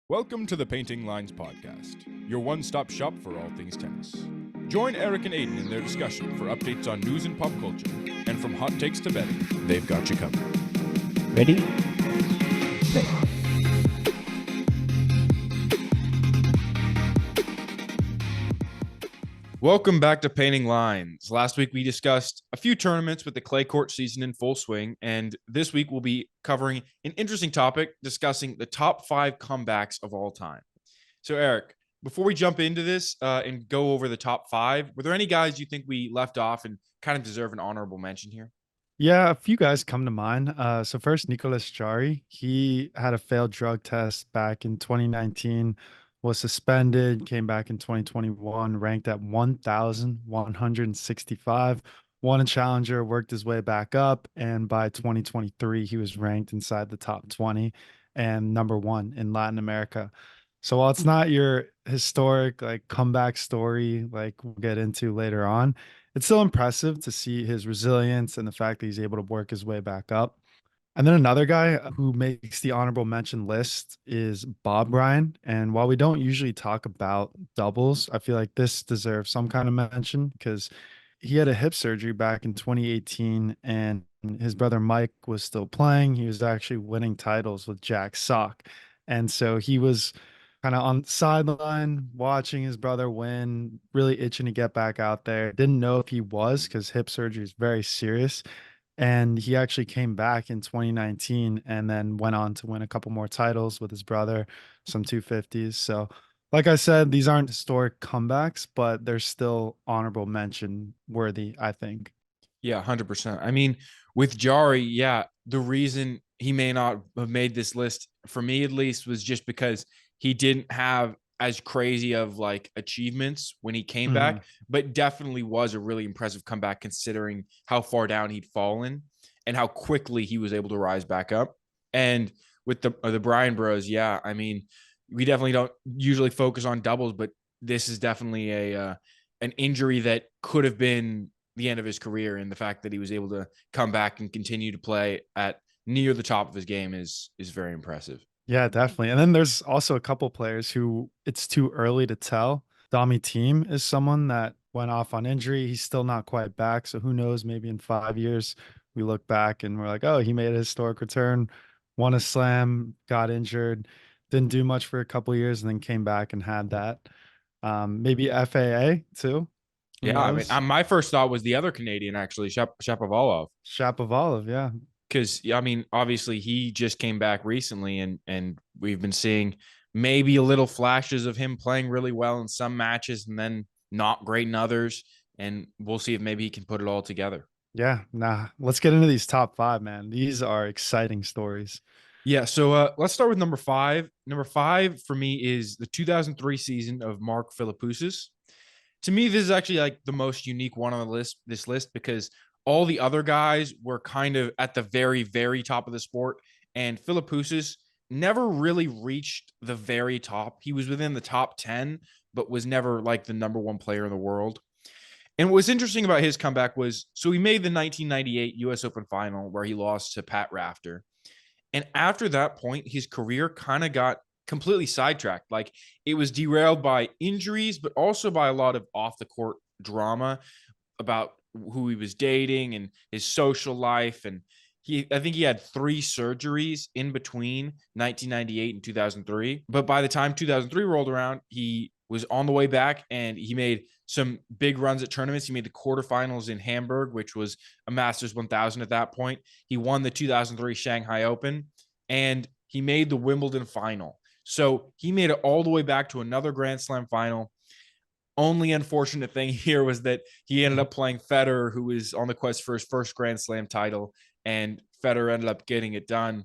Welcome to the Painting Lines Podcast, your one-stop shop for all things tennis. Join Erik and Aidan in their discussion for updates on news and pop culture, and from hot takes to betting, they've got you covered. Ready? Play. Welcome back to Painting Lines. Last week we discussed a few tournaments with the clay court season in full swing, and this week we'll be covering an interesting topic, discussing the top 5 comebacks of all time. So Erik, before we jump into this and go over the top 5, were there any guys you think we left off and kind of deserve an honorable mention here? Yeah, a few guys come to mind. So first, Nicolas Jarry. He had a failed drug test back in 2019, was suspended, came back in 2021, ranked at 1,165, won a challenger, worked his way back up, and by 2023, he was ranked inside the top 20 and number 1 in Latin America. So while it's not your historic like comeback story like we'll get into later on, it's still impressive to see his resilience and the fact that he's able to work his way back up. And then another guy who makes the honorable mention list is Bob Bryan. And while we don't usually talk about doubles, I feel like this deserves some kind of mention because he had a hip surgery back in 2018 and his brother Mike was still playing. He was actually winning titles with Jack Sock. And so he was kind of on the sideline watching his brother win, really itching to get back out there. Didn't know if he was because hip surgery is very serious. And he actually came back in 2019 and then went on to win a couple more titles with his brother, some 250s. So, like I said, these aren't historic comebacks, but they're still honorable mention worthy, I think. Yeah, 100%. I mean, with Jari, yeah, the reason he may not have made this list, for me at least, was just because he didn't have as crazy of like achievements when he came Mhm. back, but definitely was a really impressive comeback considering how far down he'd fallen and how quickly he was able to rise back up. And with the Bryan Bros, yeah, I mean, we definitely don't usually focus on doubles, but this is definitely a an injury that could have been the end of his career, and the fact that he was able to come back and continue to play at near the top of his game is very impressive. Yeah, definitely. And then there's also a couple players who it's too early to tell. Dami Team is someone that went off on injury. He's still not quite back. So who knows, maybe in 5 years we look back and we're like, oh, he made a historic return, won a slam, got injured, didn't do much for a couple years, and then came back and had that. Maybe FAA too. Who Yeah, I mean, knows? my first thought was the other Canadian, actually, Shapovalov, Shapovalov, yeah. because I mean, obviously he just came back recently, and we've been seeing maybe a little flashes of him playing really well in some matches, and then not great in others, and we'll see if maybe he can put it all together. Yeah, nah. Let's get into these top 5, man. These are exciting stories. Yeah, so let's start with number 5. Number 5 for me is the 2003 season of Mark Philippoussis. To me, this is actually like the most unique one on the list, this list, because all the other guys were kind of at the very, very top of the sport, and Philippoussis never really reached the very top. He was within the top 10, but was never like the number one player in the world. And what's interesting about his comeback was, so he made the 1998 US Open final where he lost to Pat Rafter. And after that point, his career kind of got completely sidetracked. Like it was derailed by injuries, but also by a lot of off the court drama about who he was dating and his social life. And I think he had 3 surgeries in between 1998 and 2003. But by the time 2003 rolled around, he was on the way back and he made some big runs at tournaments. He made the quarterfinals in Hamburg, which was a Masters 1000 at that point. He won the 2003 Shanghai Open and he made the Wimbledon final. So he made it all the way back to another Grand Slam final. Only unfortunate thing here was that he ended up playing Federer, who was on the quest for his first Grand Slam title, and Federer ended up getting it done.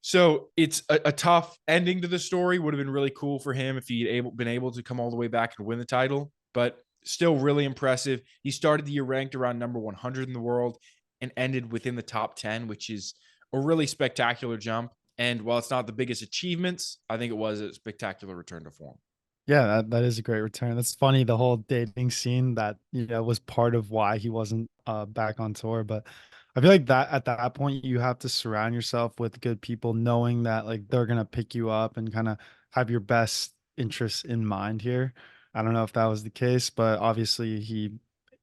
So it's a tough ending to the story. Would have been really cool for him if he had been able to come all the way back and win the title, but still really impressive. He started the year ranked around number 100 in the world and ended within the top 10, which is a really spectacular jump. And while it's not the biggest achievements, I think it was a spectacular return to form. Yeah, that is a great return. That's funny, the whole dating scene that, was part of why he wasn't back on tour. But I feel like that at that point you have to surround yourself with good people, knowing that like they're gonna pick you up and kind of have your best interests in mind here. I don't know if that was the case, but obviously he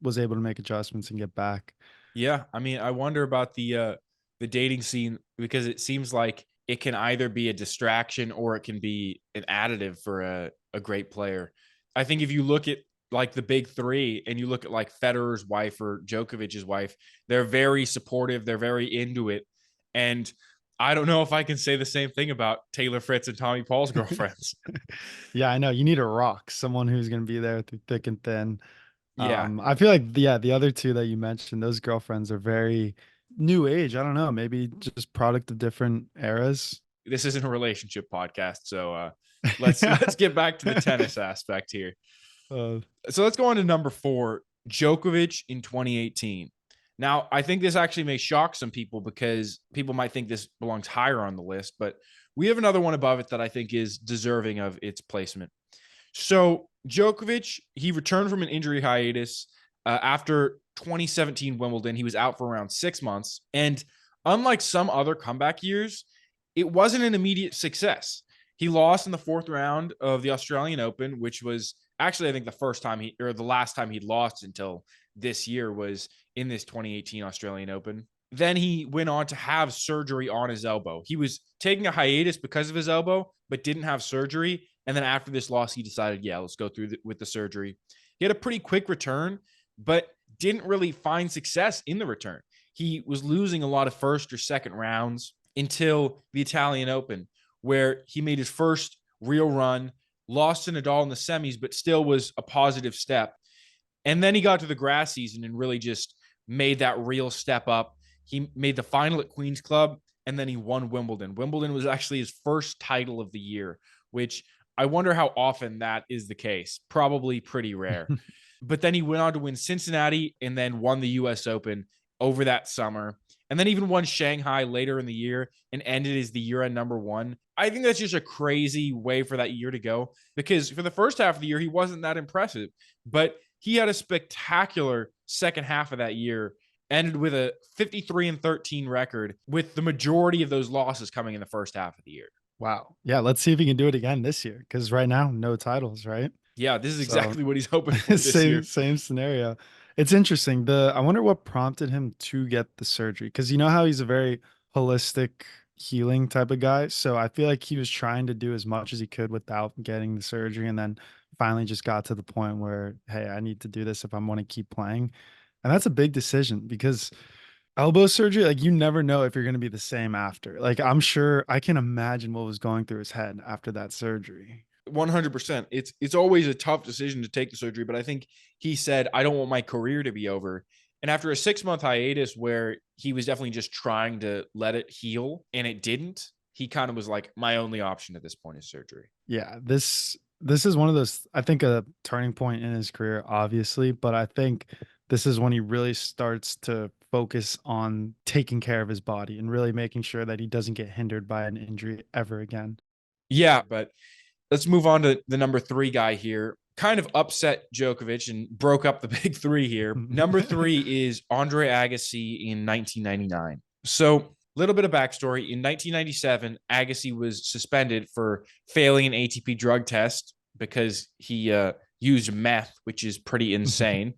was able to make adjustments and get back. Yeah, I mean, I wonder about the dating scene because it seems like it can either be a distraction or it can be an additive for a great player. I think if you look at like the big three and you look at like Federer's wife or Djokovic's wife, they're very supportive, they're very into it. And I don't know if I can say the same thing about Taylor Fritz and Tommy Paul's girlfriends. Yeah, I know. You need a rock, someone who's going to be there through thick and thin. Yeah, I feel like yeah, the other two that you mentioned, those girlfriends are very new age. I don't know, maybe just product of different eras. this isn't a relationship podcast, so let's get back to the tennis aspect here. Uh, So let's go on to number 4, Djokovic in 2018. Now, I think this actually may shock some people because people might think this belongs higher on the list, but we have another one above it that I think is deserving of its placement. So Djokovic, he returned from an injury hiatus after 2017 Wimbledon. He was out for around 6 months. And unlike some other comeback years, it wasn't an immediate success. He lost in the 4th round of the Australian Open, which was actually, I think, the first time or the last time he'd lost until this year was in this 2018 Australian Open. Then he went on to have surgery on his elbow. He was taking a hiatus because of his elbow, but didn't have surgery. And then after this loss, he decided, yeah, let's go through with the surgery. He had a pretty quick return, but didn't really find success in the return. He was losing a lot of first or second rounds until the Italian Open, where he made his first real run, lost to Nadal in the semis, but still was a positive step. And then he got to the grass season and really just made that real step up. He made the final at Queen's Club, and then he won Wimbledon. Wimbledon was actually his first title of the year, which I wonder how often that is the case. Probably pretty rare. But then he went on to win Cincinnati and then won the US Open over that summer. And then even won Shanghai later in the year and ended as the year end number 1. I think that's just a crazy way for that year to go because for the first half of the year, he wasn't that impressive. But he had a spectacular second half of that year, ended with a 53-13 record, with the majority of those losses coming in the first half of the year. wow. Yeah, let's see if he can do it again this year because right now, no titles, right? Yeah, this is So exactly what he's hoping for this same year. same scenario. It's interesting. I wonder what prompted him to get the surgery because you know how he's a very holistic healing type of guy. So I feel like he was trying to do as much as he could without getting the surgery, and then finally just got to the point where, hey, I need to do this if I want to keep playing. And that's a big decision because elbow surgery, like you never know if you're going to be the same after. Like I'm sure I can imagine what was going through his head after that surgery. 100%. It's always a tough decision to take the surgery, but I think he said, I don't want my career to be over. And after a 6-month hiatus where he was definitely just trying to let it heal and it didn't, he kind of was like, my only option at this point is surgery. Yeah, this is one of those, I think, a turning point in his career, obviously, but I think this is when he really starts to focus on taking care of his body and really making sure that he doesn't get hindered by an injury ever again. Yeah, but let's move on to the number 3 guy here. Kind of upset Djokovic and broke up the big 3 here. Number 3 is Andre Agassi in 1999. So, a little bit of backstory. In 1997, Agassi was suspended for failing an ATP drug test because he used meth, which is pretty insane.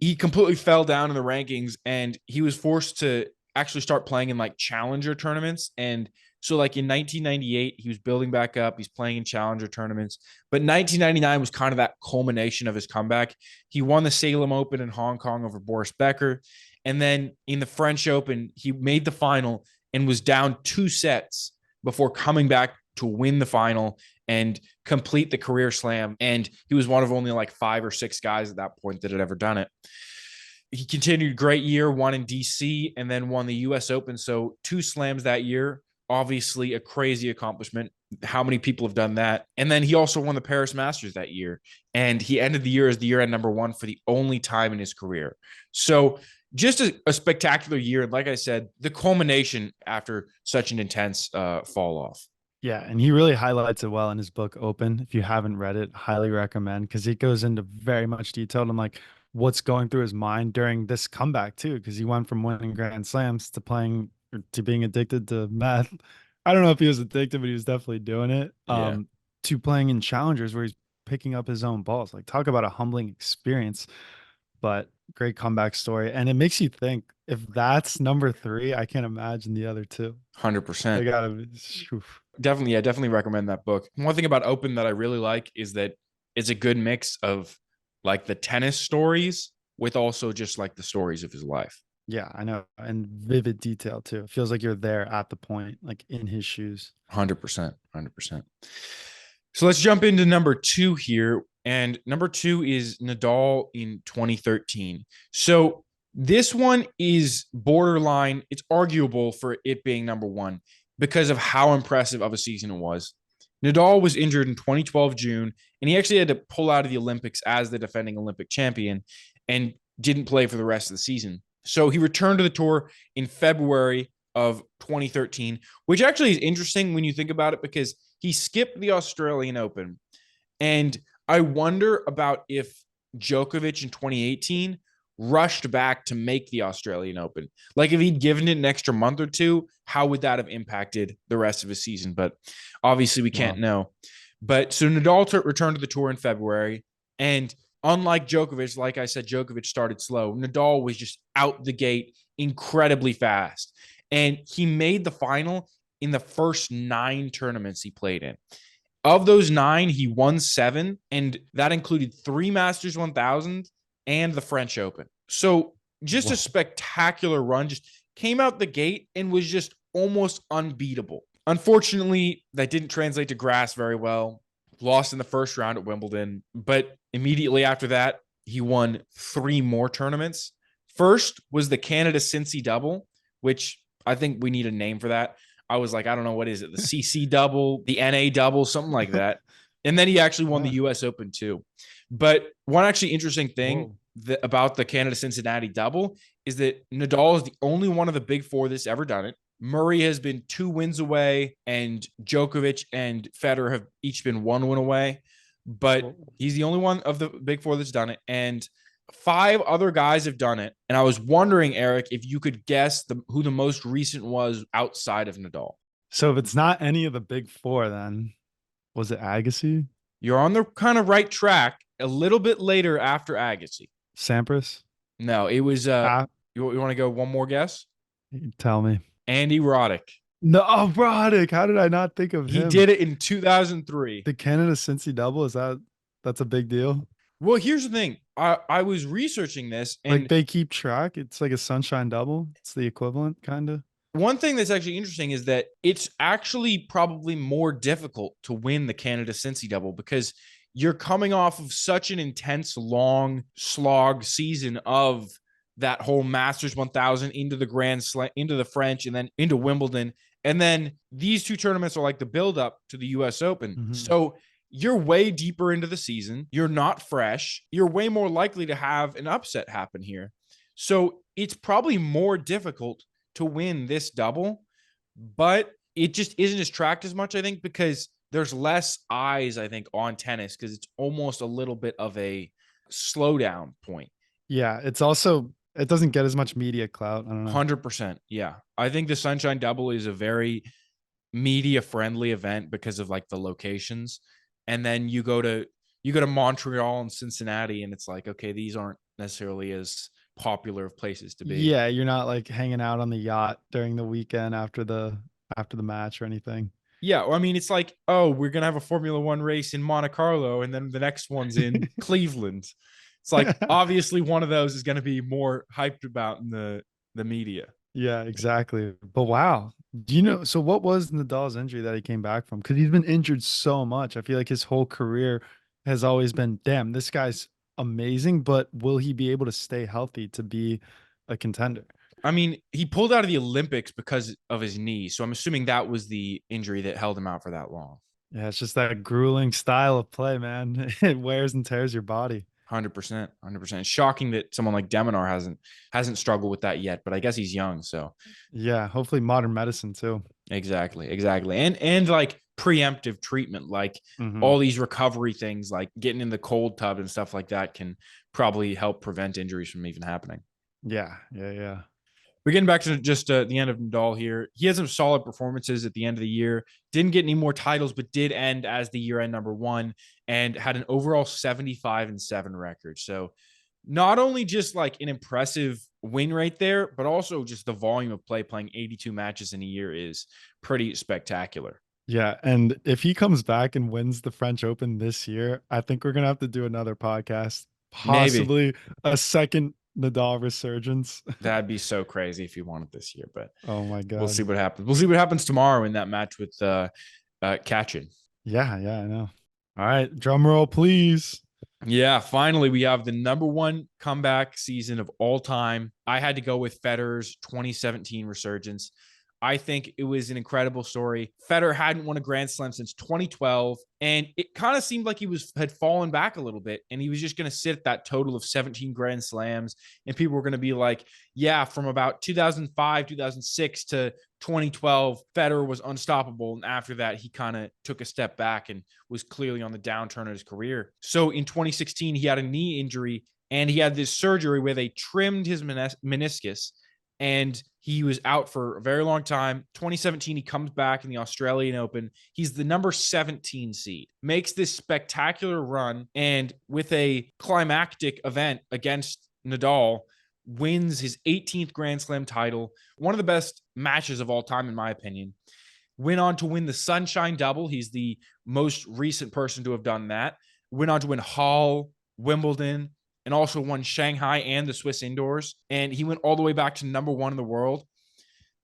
He completely fell down in the rankings and he was forced to actually start playing in like challenger tournaments. And so like in 1998, he was building back up. He's playing in challenger tournaments. But 1999 was kind of that culmination of his comeback. He won the Salem Open in Hong Kong over Boris Becker. And then in the French Open, he made the final and was down 2 sets before coming back to win the final and complete the career slam. And he was one of only like 5 or 6 guys at that point that had ever done it. He continued great year, won in DC and then won the US Open. So 2 slams that year, obviously a crazy accomplishment. How many people have done that? And then he also won the Paris Masters that year. And he ended the year as the year end number 1 for the only time in his career. So just a spectacular year. Like I said, the culmination after such an intense fall off. Yeah, and he really highlights it well in his book Open. If you haven't read it, highly recommend because it goes into very much detail on like what's going through his mind during this comeback too, because he went from winning Grand Slams to playing or to being addicted to meth. I don't know if he was addicted, but he was definitely doing it. Yeah, To playing in challengers where he's picking up his own balls. Like talk about a humbling experience, but great comeback story. And it makes you think if that's number three, I can't imagine the other two. They 100%. gotta be. Oof. Definitely, yeah, definitely recommend that book. One thing about Open that I really like is that it's a good mix of like the tennis stories with also just like the stories of his life. Yeah, I know. And vivid detail too. It feels like you're there at the point, like in his shoes. 100%. 100%. So let's jump into number two here. And number two is Nadal in 2013. So this one is borderline. It's arguable for it being number one because of how impressive of a season it was. Nadal was injured in 2012 June, and he actually had to pull out of the Olympics as the defending Olympic champion and didn't play for the rest of the season. So he returned to the tour in February of 2013, which actually is interesting when you think about it because he skipped the Australian Open. And I wonder about if Djokovic in 2018 rushed back to make the Australian Open. Like if he'd given it an extra month or two, how would that have impacted the rest of his season? But obviously we can't Wow. know. But so Nadal returned to the tour in February. And unlike Djokovic, like I said, Djokovic started slow. Nadal was just out the gate incredibly fast. And he made the final in the first 9 tournaments he played in. Of those 9, he won 7, and that included 3 Masters 1000 and the French Open. So just a Whoa. spectacular run, just came out the gate and was just almost unbeatable. Unfortunately, that didn't translate to grass very well. Lost in the first round at Wimbledon, but immediately after that, he won 3 more tournaments. First was the Canada Cincy double, which I think we need a name for that. I was like, I don't know, what is it? The CC double, the NA double, something like that. And then he actually won the Yeah. US Open too. But one actually interesting thing Whoa. about the Canada Cincinnati double is that Nadal is the only one of the big four that's ever done it. Murray has been 2 wins away, and Djokovic and Federer have each been 1 win away. But Whoa. he's the only one of the big four that's done it. And 5 other guys have done it. And I was wondering, Eric, if you could guess who the most recent was outside of Nadal. So if it's not any of the big four, then was it Agassi? You're on the kind of right track a little bit later after Agassi. Sampras? No, it was Ah, you want to go one more guess? tell me. Andy Roddick. No, oh, Roddick. How did I not think of He him? did it in 2003. The Canada Cincy double, is that's a big deal? Well, here's the thing. I was researching this, Like and they keep track. It's like a sunshine double. It's the equivalent, kind of. one thing that's actually interesting is that it's actually probably more difficult to win the Canada Cincy double because you're coming off of such an intense, long slog season of that whole Masters 1000 into the Grand Slam, into the French, and then into Wimbledon. And then these 2 tournaments are like the build up to the US Open. Mhm. So you're way deeper into the season. You're not fresh. You're way more likely to have an upset happen here. So it's probably more difficult to win this double, but it just isn't as tracked as much, I think, because there's less eyes, I think, on tennis because it's almost a little bit of a slowdown point. Yeah, it's also it doesn't get as much media clout. I don't know. 100%. Yeah. I think the Sunshine Double is a very media friendly event because of like the locations. And then you go to Montreal and Cincinnati, and it's like, okay, these aren't necessarily as popular of places to be. Yeah, you're not like hanging out on the yacht during the weekend after the match or anything. Yeah, well, I mean, it's like, oh, we're gonna have a Formula One race in Monte Carlo, and then the next one's in Cleveland. It's like obviously one of those is gonna be more hyped about in the media. Yeah, exactly. But wow. Do you know so what was Nadal's injury that he came back from? Because he's been injured so much. I feel like his whole career has always been, damn, this guy's amazing, but will he be able to stay healthy to be a contender? I mean, he pulled out of the Olympics because of his knee, so I'm assuming that was the injury that held him out for that long. Yeah, it's just that grueling style of play, man. It wears and tears your body. 100%, 100%. Shocking that someone like Deminar hasn't struggled with that yet, but I guess he's young, so Yeah, hopefully modern medicine too. exactly, exactly. And like preemptive treatment, like Hmm. all these recovery things, like getting in the cold tub and stuff like that, can probably help prevent injuries from even happening. Yeah, yeah, yeah. We're getting back to just the end of Nadal here. He had some solid performances at the end of the year. Didn't get any more titles, but did end as the year-end number one and had an overall 75-7 record. So not only just like an impressive win rate there, but also just the volume of play. Playing 82 matches in a year is pretty spectacular. Yeah, and if he comes back and wins the French Open this year, I think we're gonna have to do another podcast, Maybe possibly a second Nadal resurgence. that'd be so crazy if he won it this year, but Oh my we'll see God. what happens. We'll see what happens tomorrow in that match with Kachin. Yeah, yeah, I know. All right, drum roll, please. Yeah, finally, we have the number one comeback season of all time. I had to go with Federer's 2017 resurgence. I think it was an incredible story. Federer hadn't won a Grand Slam since 2012, and it kind of seemed like he had fallen back a little bit, and he was just going to sit at that total of 17 Grand Slams, and people were going to be like, yeah, from about 2005, 2006 to 2012, Federer was unstoppable, and after that, he kind of took a step back and was clearly on the downturn of his career. So in 2016, he had a knee injury, and he had this surgery where they trimmed his meniscus, and he was out for a very long time. 2017, he comes back in the Australian Open. He's the number 17 seed, makes this spectacular run, and with a climactic event against Nadal, wins his 18th Grand Slam title. One of the best matches of all time, in my opinion. Went on to win the Sunshine Double. He's the most recent person to have done that. Went on to win Hall, Wimbledon, and also won Shanghai and the Swiss indoors. And he went all the way back to number one in the world.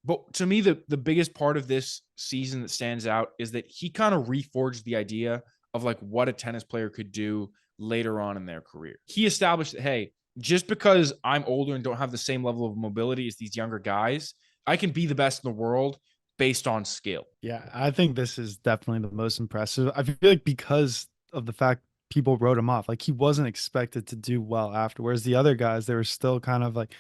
But to me, the biggest part of this season that stands out is that he kind of reforged the idea of like what a tennis player could do later on in their career. He established that, hey, just because I'm older and don't have the same level of mobility as these younger guys, I can be the best in the world based on skill. Yeah, I think this is definitely the most impressive. I feel like because of the fact people wrote him off, like he wasn't expected to do well after. Whereas the other guys, they were still kind of like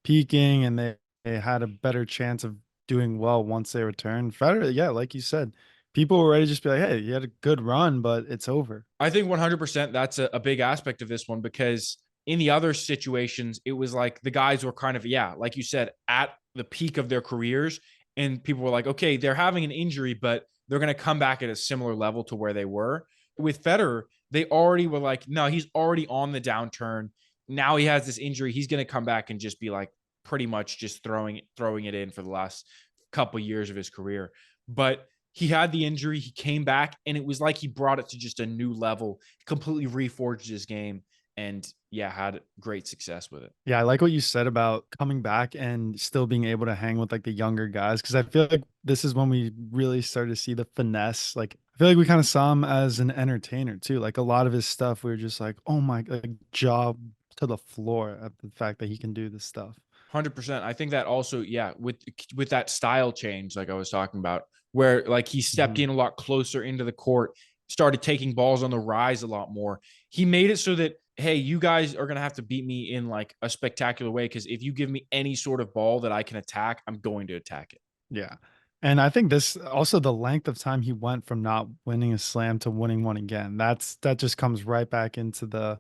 peaking and they had a better chance of doing well once they returned. Federer, yeah, like you said, people were ready to just be like, hey, you had a good run, but it's over. I think 100% that's a big aspect of this one, because in the other situations, it was like the guys were kind of, yeah, like you said, at the peak of their careers. And people were like, okay, they're having an injury, but they're going to come back at a similar level to where they were. With Federer, they already were like, no, he's already on the downturn. Now he has this injury. He's going to come back and just be like pretty much just throwing it in for the last couple years of his career. But he had the injury, he came back, and it was like he brought it to just a new level, completely reforged his game, and yeah, had great success with it. Yeah, I like what you said about coming back and still being able to hang with like the younger guys because I feel like this is when we really started to see the finesse. Like I feel like we kind of saw him as an entertainer too. Like a lot of his stuff, we were just like, oh my, like job to the floor at the fact that he can do this stuff. 100%. I think that also, yeah, with that style change, like I was talking about, where like he stepped Mhm. in a lot closer into the court, started taking balls on the rise a lot more. He made it so that, hey, you guys are gonna have to beat me in like a spectacular way, because if you give me any sort of ball that I can attack, I'm going to attack it. Yeah. And I think this also the length of time he went from not winning a slam to winning one again. That just comes right back into the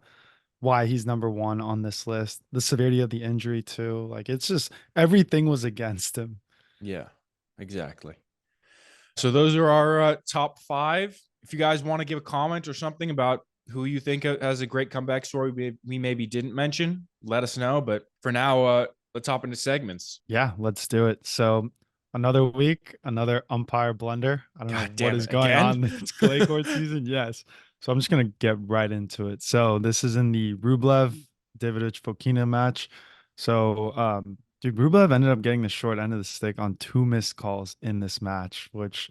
why he's number one on this list. The severity of the injury too. Like it's just everything was against him. Yeah, exactly. So those are our top five. If you guys want to give a comment or something about who you think has a great comeback story we maybe didn't mention, let us know. But for now, let's hop into segments. Yeah, let's do it. So another week, another umpire blunder. I don't know God what damn is it. going Again? on this clay court season. Yes. So I'm just gonna get right into it. So this is in the Rublev Davidovich Fokina match. So dude, Rublev ended up getting the short end of the stick on two missed calls in this match, which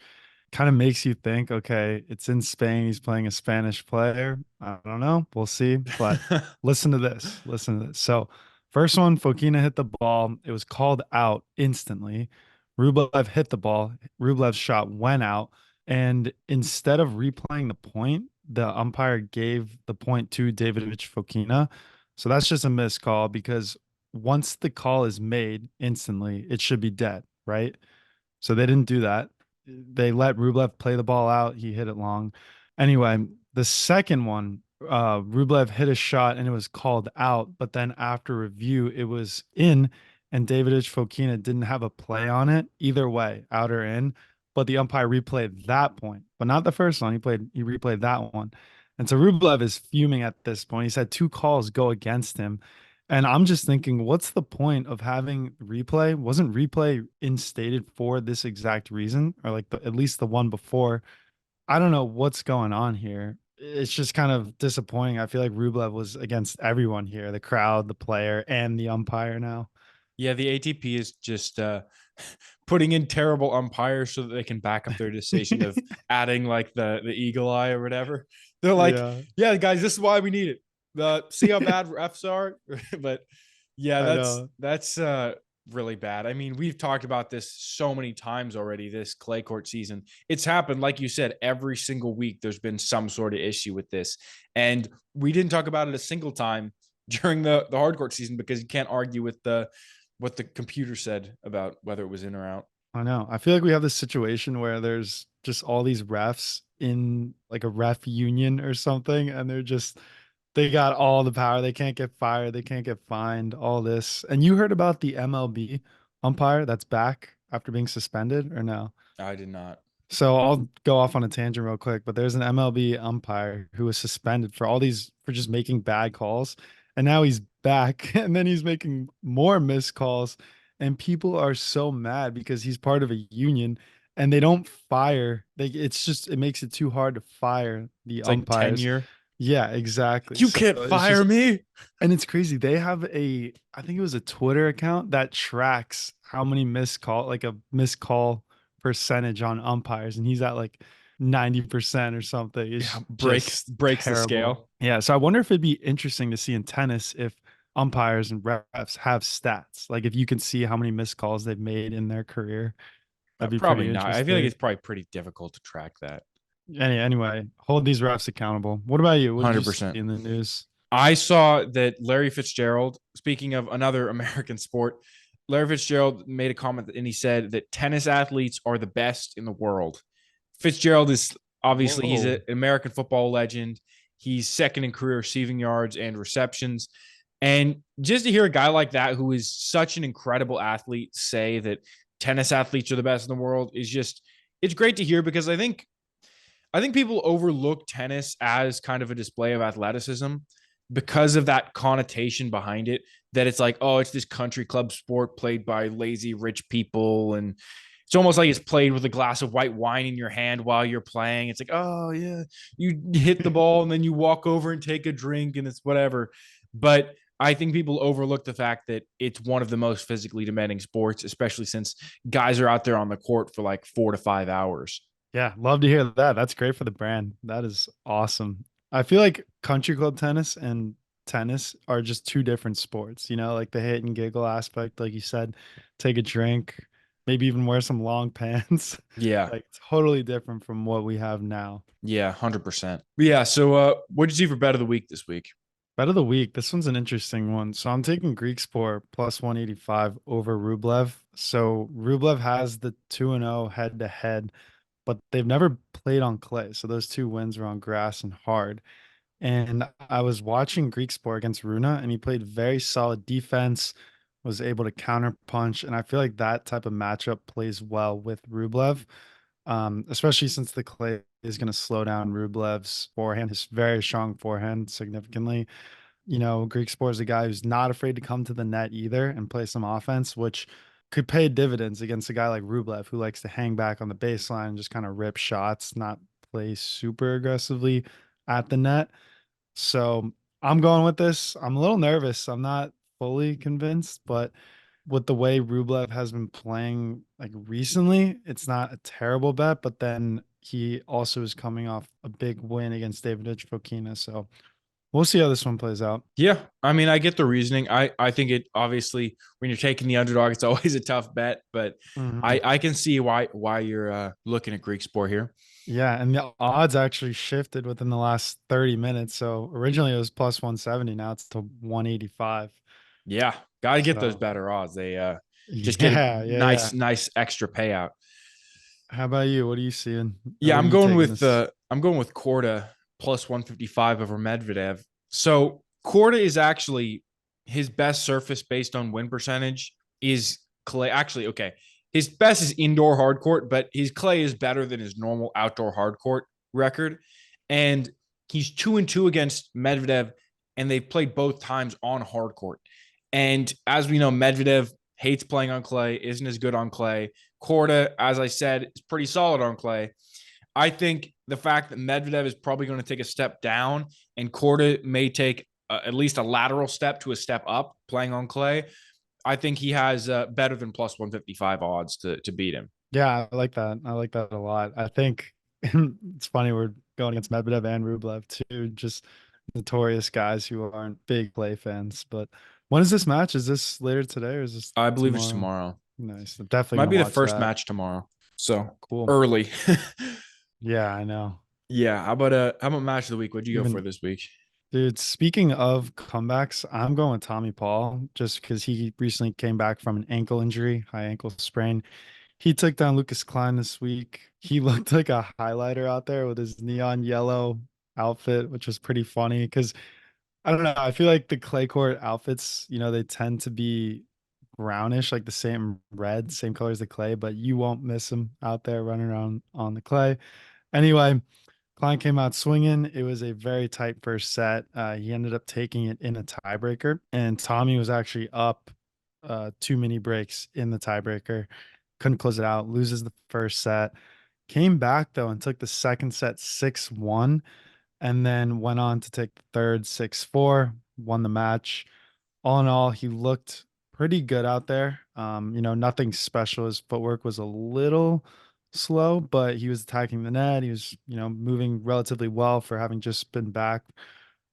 kind of makes you think, okay, it's in Spain. He's playing a Spanish player. I don't know. We'll see. But listen to this. Listen to this. So first one, Fokina hit the ball. It was called out instantly. Rublev hit the ball. Rublev's shot went out. And instead of replaying the point, the umpire gave the point to Davidovich Fokina. So that's just a missed call because once the call is made instantly, it should be dead, right? So they didn't do that. they let Rublev play the ball out. He hit it long. Anyway, the second one, Rublev hit a shot and it was called out, but then after review, it was in, and Davidovich Fokina didn't have a play on it either way, out or in. But the umpire replayed that point, but not the first one. He replayed that one. And so Rublev is fuming at this point. He's had two calls go against him. And I'm just thinking, what's the point of having replay? Wasn't replay instated for this exact reason, or like at least the one before? I don't know what's going on here. It's just kind of disappointing. I feel like Rublev was against everyone here, the crowd, the player, and the umpire now. Yeah, the ATP is just putting in terrible umpires so that they can back up their decision of adding like the eagle eye or whatever. They're like, Yeah, yeah, guys, this is why we need it. See how bad refs are, but yeah, I that's know. that's really bad. I mean, we've talked about this so many times already this clay court season. It's happened, like you said, every single week. There's been some sort of issue with this, and we didn't talk about it a single time during the hard court season because you can't argue with the what the computer said about whether it was in or out. I know. I feel like we have this situation where there's just all these refs in like a ref union or something, and they got all the power. They can't get fired. They can't get fined. All this. And you heard about the MLB umpire that's back after being suspended, or no? I did not. So I'll go off on a tangent real quick, but there's an MLB umpire who was suspended for all these for just making bad calls, and now he's back, and then he's making more missed calls, and people are so mad because he's part of a union, and they don't fire. It's just it makes it too hard to fire the It's like umpires. tenure. Yeah, exactly. You So can't it's fire just me. and it's crazy. They have I think it was a Twitter account that tracks how many missed call, like a missed call percentage on umpires, and he's at like 90% or something. Yeah, It's breaks just breaks the terrible. scale. Yeah. So I wonder if it'd be interesting to see in tennis if umpires and refs have stats. Like if you can see how many missed calls they've made in their career, that'd be Probably pretty not. I feel like interesting. it's probably pretty difficult to track that. Anyway, hold these refs accountable. What about you? What did you see 100%. in the news? I saw that Larry Fitzgerald, speaking of another American sport, Larry Fitzgerald made a comment and he said that tennis athletes are the best in the world. Fitzgerald is obviously he's an Whoa. American football legend. He's second in career receiving yards and receptions. And just to hear a guy like that, who is such an incredible athlete, say that tennis athletes are the best in the world is just, it's great to hear because I think people overlook tennis as kind of a display of athleticism because of that connotation behind it that it's like, oh, it's this country club sport played by lazy rich people and it's almost like it's played with a glass of white wine in your hand while you're playing. It's like, oh yeah, you hit the ball and then you walk over and take a drink and it's whatever. But I think people overlook the fact that it's one of the most physically demanding sports, especially since guys are out there on the court for like 4 to 5 hours. Yeah, love to hear that. That's great for the brand. That is awesome. I feel like country club tennis and tennis are just two different sports, like the hit and giggle aspect, like you said, take a drink, maybe even wear some long pants. Yeah. Like totally different from what we have now. Yeah, 100%. Yeah, so what'd you see for bet of the week this week? Bet of the week. This one's an interesting one. So I'm taking Greek Sport plus 185 over Rublev. So Rublev has the 2-0 head to head, but they've never played on clay. So those two wins were on grass and hard. And I was watching Greek Sport against Runa, and he played very solid defense, was able to counter punch. And I feel like that type of matchup plays well with Rublev, especially since the clay is going to slow down Rublev's forehand, his very strong forehand significantly. Greek Sport is a guy who's not afraid to come to the net either and play some offense, which could pay dividends against a guy like Rublev, who likes to hang back on the baseline and just kind of rip shots, not play super aggressively at the net. So I'm going with this. I'm a little nervous. I'm not fully convinced, but with the way Rublev has been playing like recently, it's not a terrible bet. But then he also is coming off a big win against Davidovich Fokina. So we'll see how this one plays out. Yeah, I mean, I get the reasoning. I think it obviously when you're taking the underdog, it's always a tough bet, but Mhm. I can see why you're looking at Greek sport here. Yeah, and the odds actually shifted within the last 30 minutes. So originally it was plus 170, now it's to 185. Yeah, got to get those So better odds. They just get a yeah, yeah, nice yeah. nice extra payout. How about you? What are you seeing? Yeah, What are you taking this? I'm going with Korda plus 155 over Medvedev. So Korda is actually his best surface based on win percentage is clay. Actually, okay. His best is indoor hard court, but his clay is better than his normal outdoor hard court record. And he's 2-2 against Medvedev, and they've played both times on hard court. And as we know, Medvedev hates playing on clay, isn't as good on clay. Korda, as I said, is pretty solid on clay. I think the fact that Medvedev is probably going to take a step down and Korda may take at least a lateral step to a step up playing on clay, I think he has better than plus 155 odds to beat him. Yeah, I like that. I like that a lot. I think it's funny we're going against Medvedev and Rublev too, just notorious guys who aren't big play fans. But when is this match? Is this later today or is this I believe it's tomorrow? tomorrow. Nice. I'm definitely Might gonna be the watch first that. match tomorrow. So Cool. early. Yeah, I know. Yeah. How about match of the week? What'd you go for Even this week? dude, speaking of comebacks, I'm going with Tommy Paul just because he recently came back from an ankle injury, high ankle sprain. He took down Lucas Klein this week. He looked like a highlighter out there with his neon yellow outfit, which was pretty funny because I don't know. I feel like the clay court outfits, they tend to be brownish, like the same red, same color as the clay, but you won't miss him out there running around on the clay. Anyway, Klein came out swinging. It was a very tight first set. He ended up taking it in a tiebreaker, and Tommy was actually up two mini breaks in the tiebreaker. Couldn't close it out. Loses the first set. Came back though and took the second set 6-1, and then went on to take the third 6-4. Won the match. All in all, he looked pretty good out there. Nothing special. His footwork was a little slow, but he was attacking the net. He was, moving relatively well for having just been back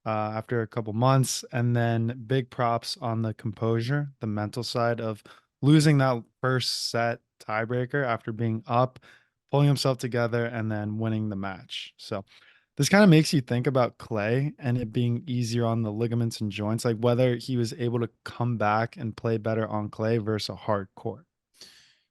after a couple months. And then big props on the composure, the mental side of losing that first set tiebreaker after being up, pulling himself together, and then winning the match. So this kind of makes you think about Clay and it being easier on the ligaments and joints, like whether he was able to come back and play better on clay versus a hard court.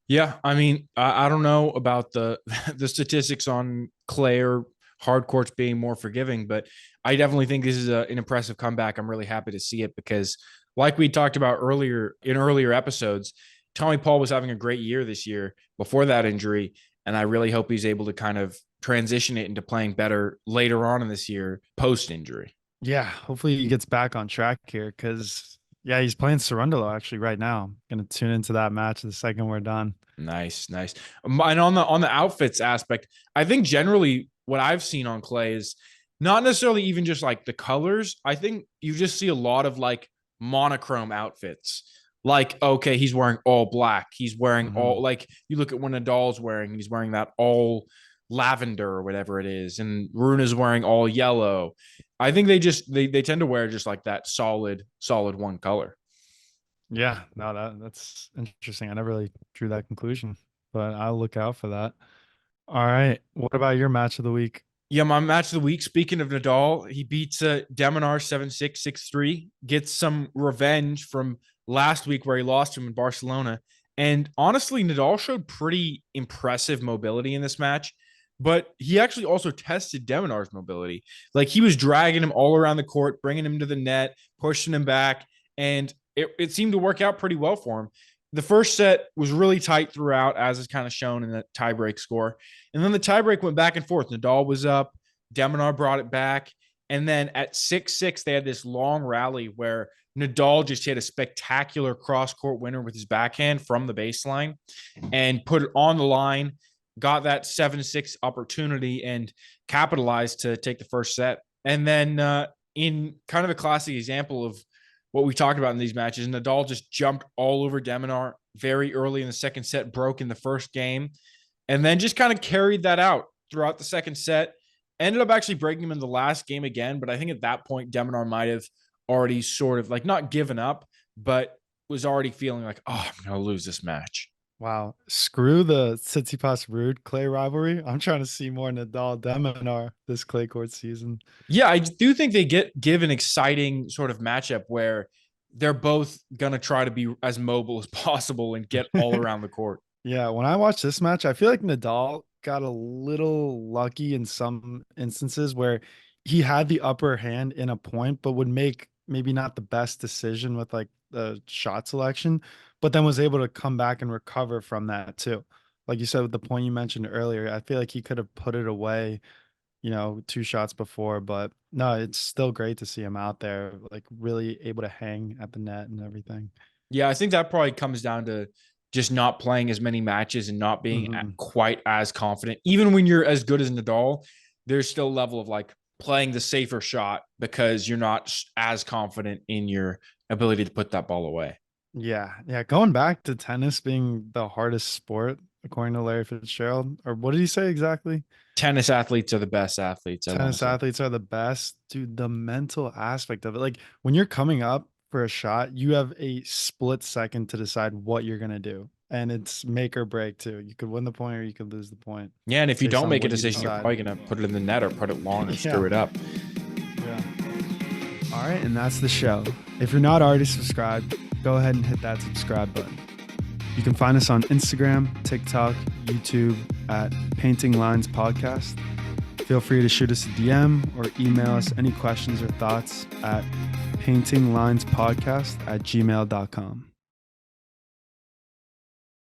Yeah, I mean, I don't know about the the statistics on clay or hard courts being more forgiving, but I definitely think this is an impressive comeback. I'm really happy to see it because, like we talked about earlier in earlier episodes, Tommy Paul was having a great year this year before that injury, and I really hope he's able to kind of transition it into playing better later on in this year post injury. Yeah, hopefully he gets back on track here because, yeah, he's playing Cerundolo actually right now. I'm going to tune into that match the second we're done. Nice, nice. And on the outfits aspect, I think generally what I've seen on clay is not necessarily even just like the colors. I think you just see a lot of like monochrome outfits. Like, okay, he's wearing all black. He's wearing Hmm. all like you look at what Nadal's wearing, he's wearing that all lavender or whatever it is, and Rune is wearing all yellow. I think they tend to wear just like that solid one color. Yeah, no, that's interesting. I never really drew that conclusion, but I'll look out for that. All right. What about your match of the week? Yeah, my match of the week. Speaking of Nadal, he beats Deminar 7-6, 6-3, gets some revenge from last week where he lost him in Barcelona. And honestly, Nadal showed pretty impressive mobility in this match, but he actually also tested Deminar's mobility. Like he was dragging him all around the court, bringing him to the net, pushing him back, and it seemed to work out pretty well for him. The first set was really tight throughout, as is kind of shown in the tiebreak score. And then the tiebreak went back and forth. Nadal was up, Deminar brought it back. And then at 6-6, they had this long rally where Nadal just hit a spectacular cross court winner with his backhand from the baseline and put it on the line, got that 7-6 opportunity and capitalized to take the first set. And then in kind of a classic example of what we talked about in these matches, Nadal just jumped all over Deminar very early in the second set, broke in the first game, and then just kind of carried that out throughout the second set. Ended up actually breaking him in the last game again, but I think at that point Deminar might have already sort of like not given up, but was already feeling like, oh, I'm gonna lose this match. Wow. Screw the Tsitsipas Rude clay rivalry. I'm trying to see more Nadal Deminar this clay court season. Yeah, I do think they give an exciting sort of matchup where they're both gonna try to be as mobile as possible and get all around the court. Yeah, when I watched this match, I feel like Nadal got a little lucky in some instances where he had the upper hand in a point, but would make maybe not the best decision with like the shot selection, but then was able to come back and recover from that too. Like you said, with the point you mentioned earlier, I feel like he could have put it away, 2 shots before, but no, it's still great to see him out there, like really able to hang at the net and everything. Yeah, I think that probably comes down to just not playing as many matches and not being Hmm. quite as confident. Even when you're as good as Nadal, there's still a level of like playing the safer shot because you're not as confident in your ability to put that ball away. Yeah, yeah. Going back to tennis being the hardest sport, according to Larry Fitzgerald, or what did he say exactly? Tennis athletes are the best athletes, I want to Tennis say. athletes are the best. Dude, the mental aspect of it. Like when you're coming up for a shot, you have a split second to decide what you're gonna do. And it's make or break too. You could win the point or you could lose the point Yeah, and if you based don't on make a what you decision, you're decide. probably going to put it in the net or put it long or screw Yeah. it up. Yeah. All right, and that's the show. If you're not already subscribed, go ahead and hit that subscribe button. You can find us on Instagram, TikTok, YouTube at Painting Lines Podcast. Feel free to shoot us a DM or email us any questions or thoughts at paintinglinespodcast@gmail.com.